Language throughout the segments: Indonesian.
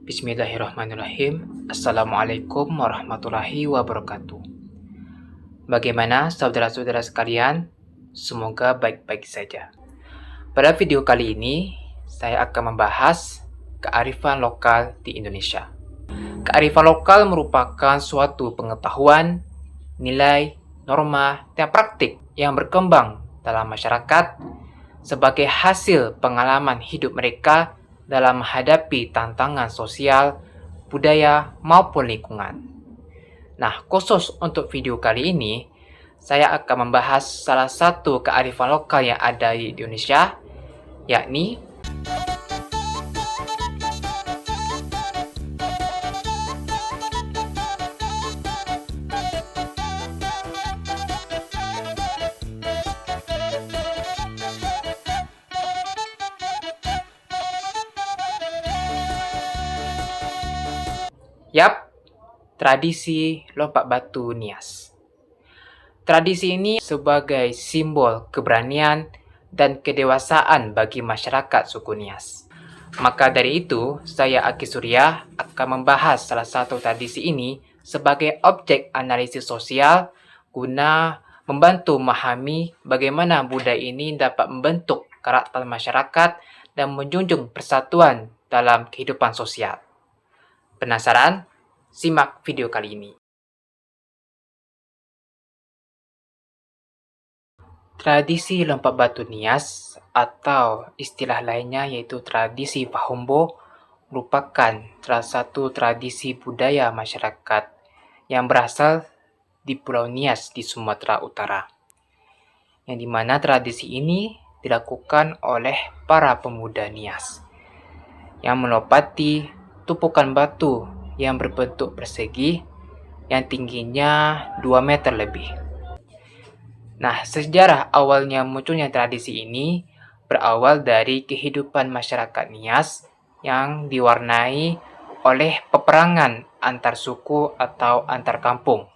Bismillahirrahmanirrahim. Assalamualaikum warahmatullahi wabarakatuh. Bagaimana saudara-saudara sekalian? Semoga baik-baik saja. Pada video kali ini, saya akan membahas kearifan lokal di Indonesia. Kearifan lokal merupakan suatu pengetahuan, nilai, norma, dan praktik yang berkembang dalam masyarakat sebagai hasil pengalaman hidup mereka dalam menghadapi tantangan sosial, budaya, maupun lingkungan. Nah, khusus untuk video kali ini, saya akan membahas salah satu kearifan lokal yang ada di Indonesia, yakni tradisi lompat batu Nias. Tradisi ini sebagai simbol keberanian dan kedewasaan bagi masyarakat suku Nias. Maka dari itu, saya Aki Surya akan membahas salah satu tradisi ini sebagai objek analisis sosial guna membantu memahami bagaimana budaya ini dapat membentuk karakter masyarakat dan menjunjung persatuan dalam kehidupan sosial. Penasaran? Simak video kali ini. Tradisi lompat batu Nias atau istilah lainnya yaitu tradisi Pahombo merupakan salah satu tradisi budaya masyarakat yang berasal di Pulau Nias di Sumatera Utara. Yang dimana tradisi ini dilakukan oleh para pemuda Nias yang melompati tumpukan batu yang berbentuk persegi yang tingginya 2 meter lebih. Nah, sejarah awalnya munculnya tradisi ini berawal dari kehidupan masyarakat Nias yang diwarnai oleh peperangan antar suku atau antar kampung.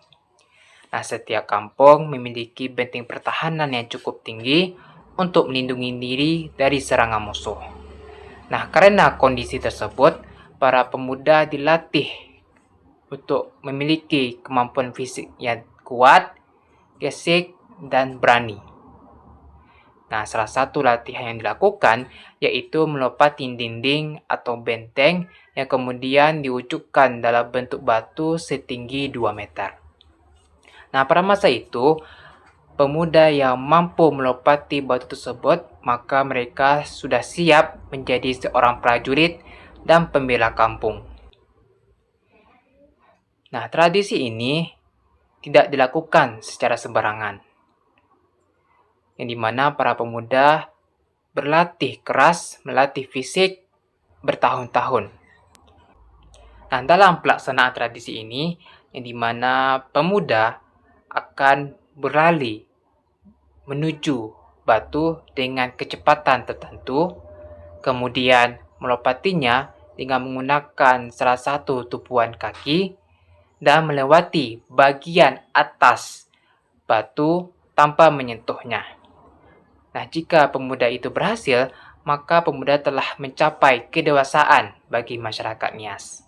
Nah, setiap kampung memiliki benteng pertahanan yang cukup tinggi untuk melindungi diri dari serangan musuh. Nah, karena kondisi tersebut, para pemuda dilatih untuk memiliki kemampuan fisik yang kuat, gesek, dan berani. Nah, salah satu latihan yang dilakukan yaitu melompati dinding atau benteng yang kemudian diwujudkan dalam bentuk batu setinggi 2 meter. Nah, pada masa itu, pemuda yang mampu melompati batu tersebut, maka mereka sudah siap menjadi seorang prajurit dan pembela kampung. Nah, tradisi ini tidak dilakukan secara sembarangan, yang dimana para pemuda berlatih keras, melatih fisik bertahun-tahun. Nah, dalam pelaksanaan tradisi ini, yang dimana pemuda akan berlari menuju batu dengan kecepatan tertentu, kemudian melompatinya dengan menggunakan salah satu tumpuan kaki dan melewati bagian atas batu tanpa menyentuhnya. Nah, jika pemuda itu berhasil, maka pemuda telah mencapai kedewasaan bagi masyarakat Nias.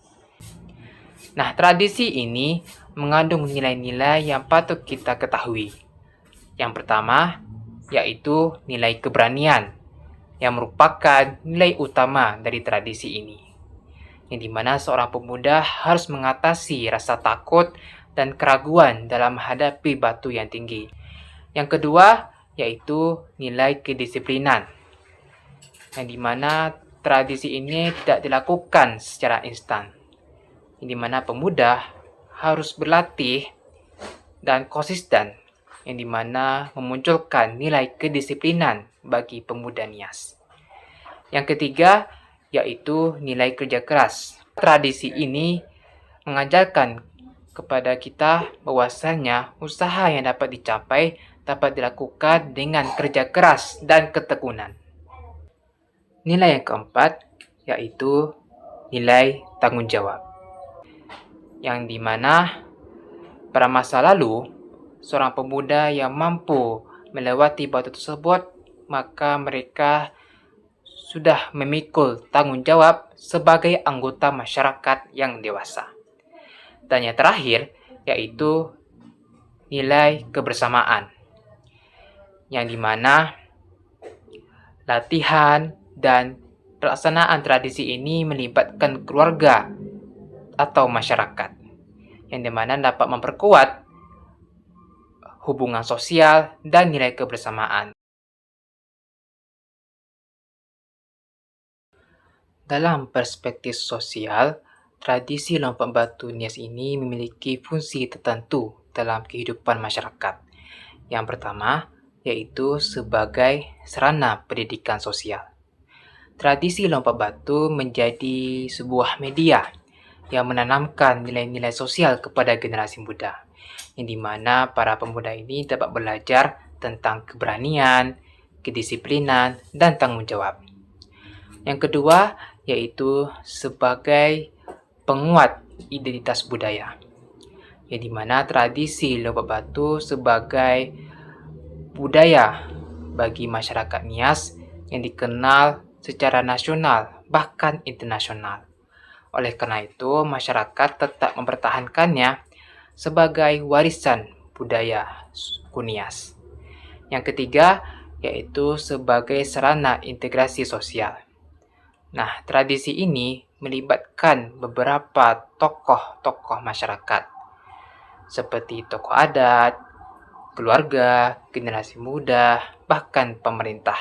Nah, tradisi ini mengandung nilai-nilai yang patut kita ketahui. Yang pertama, yaitu nilai keberanian, yang merupakan nilai utama dari tradisi ini, yang dimana seorang pemuda harus mengatasi rasa takut dan keraguan dalam menghadapi batu yang tinggi. Yang kedua, yaitu nilai kedisiplinan, yang dimana tradisi ini tidak dilakukan secara instan, yang dimana pemuda harus berlatih dan konsisten, yang dimana memunculkan nilai kedisiplinan bagi pemuda Nias. Yang ketiga, yaitu nilai kerja keras. Tradisi ini mengajarkan kepada kita bahwasannya usaha yang dapat dicapai dapat dilakukan dengan kerja keras dan ketekunan. Nilai yang keempat, yaitu nilai tanggung jawab, yang dimana pada masa lalu, seorang pemuda yang mampu melewati batu tersebut, maka mereka sudah memikul tanggung jawab sebagai anggota masyarakat yang dewasa. Dan yang terakhir yaitu nilai kebersamaan, yang dimana latihan dan pelaksanaan tradisi ini melibatkan keluarga atau masyarakat, yang dimana dapat memperkuat hubungan sosial dan nilai kebersamaan. Dalam perspektif sosial, tradisi lompat batu nias ini memiliki fungsi tertentu dalam kehidupan masyarakat. Yang pertama, yaitu sebagai sarana pendidikan sosial. Tradisi lompat batu menjadi sebuah media yang menanamkan nilai-nilai sosial kepada generasi muda, yang dimana para pemuda ini dapat belajar tentang keberanian, kedisiplinan, dan tanggung jawab. Yang kedua, yaitu sebagai penguat identitas budaya, yang dimana tradisi lompat batu sebagai budaya bagi masyarakat Nias yang dikenal secara nasional bahkan internasional. Oleh karena itu, masyarakat tetap mempertahankannya sebagai warisan budaya suku Nias. Yang ketiga, yaitu sebagai sarana integrasi sosial. Nah, tradisi ini melibatkan beberapa tokoh-tokoh masyarakat, seperti tokoh adat, keluarga, generasi muda, bahkan pemerintah.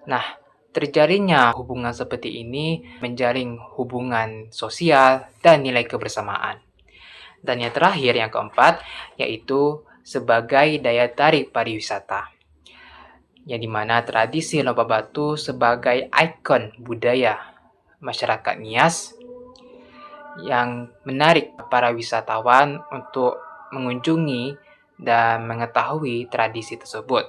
Nah, terjadinya hubungan seperti ini menjaring hubungan sosial dan nilai kebersamaan. Dan yang terakhir, yang keempat, yaitu sebagai daya tarik pariwisata, yang dimana tradisi lompat batu sebagai ikon budaya masyarakat Nias yang menarik para wisatawan untuk mengunjungi dan mengetahui tradisi tersebut.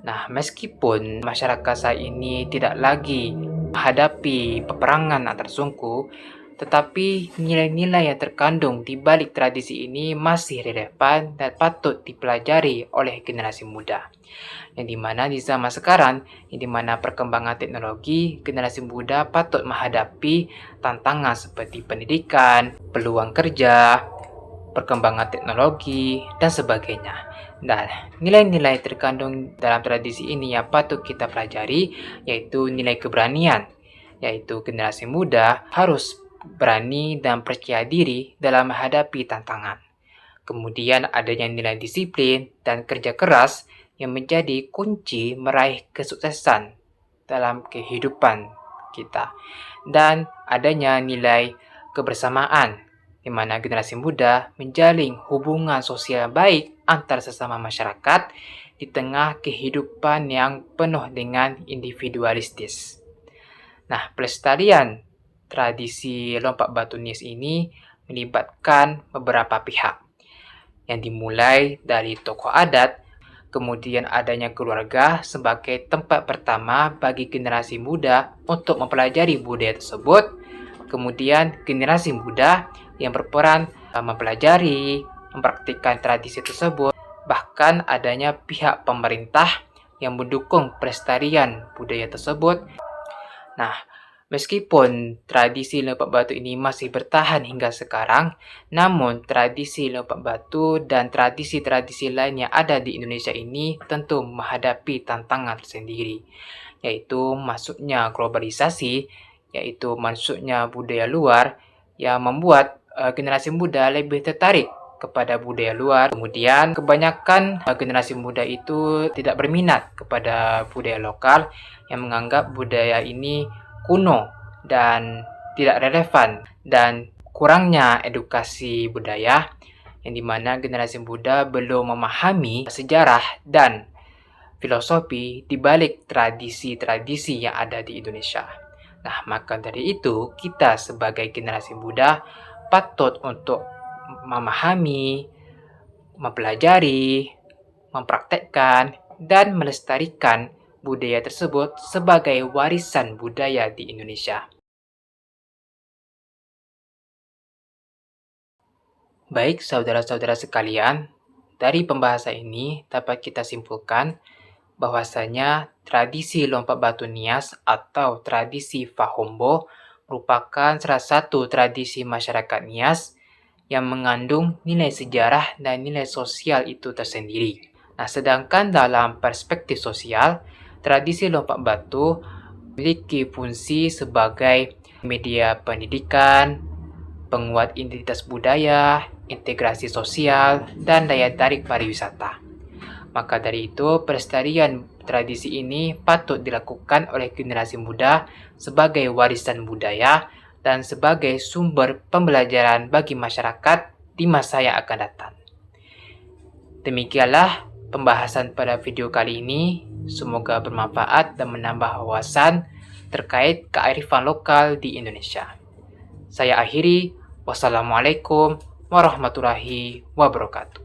Nah, meskipun masyarakat saat ini tidak lagi menghadapi peperangan antar suku, tetapi nilai-nilai yang terkandung di balik tradisi ini masih relevan dan patut dipelajari oleh generasi muda. Yang dimana di zaman sekarang, yang dimana perkembangan teknologi, generasi muda patut menghadapi tantangan seperti pendidikan, peluang kerja, perkembangan teknologi, dan sebagainya. Dan nilai-nilai terkandung dalam tradisi ini yang patut kita pelajari, yaitu nilai keberanian, yaitu generasi muda harus berani dan percaya diri dalam menghadapi tantangan. Kemudian adanya nilai disiplin dan kerja keras yang menjadi kunci meraih kesuksesan dalam kehidupan kita. Dan adanya nilai kebersamaan, di mana generasi muda menjalin hubungan sosial baik antar sesama masyarakat di tengah kehidupan yang penuh dengan individualistis. Nah, pelestarian tradisi lompat batu nias ini melibatkan beberapa pihak, yang dimulai dari tokoh adat, kemudian adanya keluarga sebagai tempat pertama bagi generasi muda untuk mempelajari budaya tersebut, kemudian generasi muda yang berperan mempelajari, mempraktikkan tradisi tersebut, bahkan adanya pihak pemerintah yang mendukung pelestarian budaya tersebut. Nah, meskipun tradisi lompat batu ini masih bertahan hingga sekarang, namun tradisi lompat batu dan tradisi-tradisi lain yang ada di Indonesia ini tentu menghadapi tantangan tersendiri, yaitu masuknya globalisasi, yaitu masuknya budaya luar yang membuat generasi muda lebih tertarik kepada budaya luar. Kemudian kebanyakan generasi muda itu tidak berminat kepada budaya lokal, yang menganggap budaya ini kuno dan tidak relevan, dan kurangnya edukasi budaya, yang dimana generasi muda belum memahami sejarah dan filosofi di balik tradisi-tradisi yang ada di Indonesia. Nah, maka dari itu kita sebagai generasi muda patut untuk memahami, mempelajari, mempraktekkan, dan melestarikan budaya tersebut sebagai warisan budaya di Indonesia. Baik saudara-saudara sekalian, dari pembahasan ini dapat kita simpulkan bahwasanya tradisi lompat batu nias atau tradisi Fahombo merupakan salah satu tradisi masyarakat Nias yang mengandung nilai sejarah dan nilai sosial itu tersendiri. Nah, sedangkan dalam perspektif sosial, tradisi lompat batu memiliki fungsi sebagai media pendidikan, penguat identitas budaya, integrasi sosial, dan daya tarik pariwisata. Maka dari itu, pelestarian tradisi ini patut dilakukan oleh generasi muda sebagai warisan budaya dan sebagai sumber pembelajaran bagi masyarakat di masa yang akan datang. Demikianlah pembahasan pada video kali ini. Semoga bermanfaat dan menambah wawasan terkait kearifan lokal di Indonesia. Saya akhiri. Wassalamualaikum warahmatullahi wabarakatuh.